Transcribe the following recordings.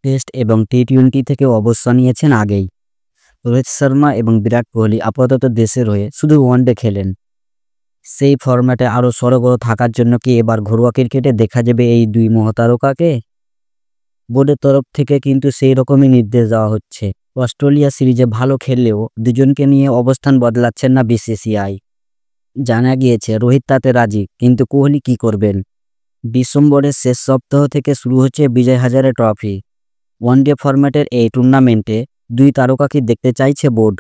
Test এবং টি-20 থেকে অবসর নিয়েছেন আগেই। রোহিত শর্মা এবং বিরাট কোহলি আপাতত দেশের হয়ে শুধু ওয়ানডে খেলেন। সেই ফরম্যাটে আরও সড়গড় থাকার জন্য কি এবার ঘরোয়া ক্রিকেটে দেখা যাবে এই দুই মহাতারকাকে? বোর্ডের তরফ থেকে কিন্তু সেই রকমই নির্দেশ দেওয়া হচ্ছে। অস্ট্রেলিয়া সিরিজে ভালো খেললেও দুজনকে নিয়ে অবস্থান বদলাচ্ছেন না বিসিসিআই। জানা গিয়েছে রোহিত তাতে রাজি, কিন্তু কোহলি কি করবেন? ডিসেম্বরের শেষ সপ্তাহ থেকে শুরু হচ্ছে বিজয় হাজারে ট্রফি। ওয়ানডে ফরম্যাটের এই টুর্নামেন্টে দুই তারকাকে দেখতে চাইছে বোর্ড।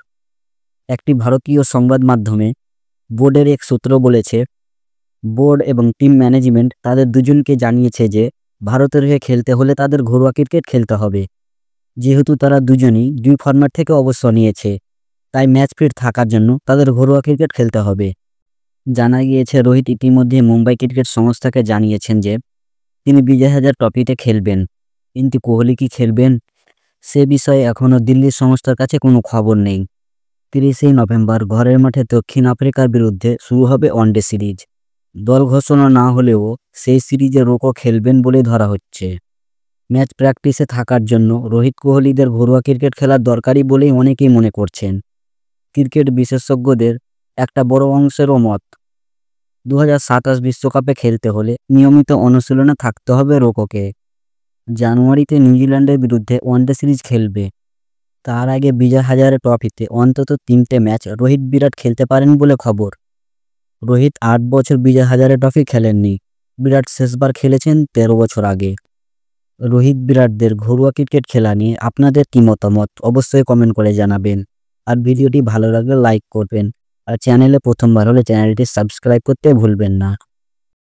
একটি ভারতীয় সংবাদ মাধ্যমে বোর্ডের এক সূত্র বলেছে, বোর্ড এবং টিম ম্যানেজমেন্ট তাদের দুজনকে জানিয়েছে যে ভারতের হয়ে খেলতে হলে তাদের ঘরোয়া ক্রিকেট খেলতে হবে। যেহেতু তারা দুজনই দুই ফরম্যাট থেকে অবসর নিয়েছে, তাই ম্যাচ ফিট থাকার জন্য তাদের ঘরোয়া ক্রিকেট খেলতে হবে। জানা গিয়েছে রোহিত ইতিমধ্যে মুম্বাই ক্রিকেট সংস্থাকে জানিয়েছেন যে তিনি বিজয় হাজার ট্রফিতে খেলবেন, কিন্তু কোহলি কি খেলবেন সে বিষয়ে এখনও দিল্লির সংস্থার কাছে কোনো খবর নেই। 30 নভেম্বর ঘরের মাঠে দক্ষিণ আফ্রিকার বিরুদ্ধে শুরু হবে ওয়ানডে সিরিজ। দল ঘোষণা না হলেও সেই সিরিজে রোকো খেলবেন বলে ধরা হচ্ছে। ম্যাচ প্র্যাকটিসে থাকার জন্য রোহিত কোহলিদের ঘরোয়া ক্রিকেট খেলার দরকারি বলেই অনেকেই মনে করছেন। ক্রিকেট বিশেষজ্ঞদের একটা বড় অংশেরও মত, 2027 বিশ্বকাপে খেলতে হলে নিয়মিত অনুশীলনে থাকতে হবে রোকোকে। জানুয়ারিতে নিউজিল্যান্ডের বিরুদ্ধে ওয়ানডে সিরিজ খেলবে। তার আগে বিজয় হাজারে ট্রফিতে অন্তত 3টে ম্যাচ রোহিত বিরাট খেলতে পারেন বলে খবর। রোহিত 8 বছর বিজয় হাজারে ট্রফি খেলেননি, বিরাট শেষবার খেলেছেন 13 বছর আগে। রোহিত বিরাটদের ঘরোয়া ক্রিকেট খেলা নিয়ে আপনাদের কি মতামত অবশ্যই কমেন্ট করে জানাবেন। আর ভিডিওটি ভালো লাগলে লাইক করবেন, আর চ্যানেলে প্রথমবার হলে চ্যানেলটি সাবস্ক্রাইব করতে ভুলবেন না।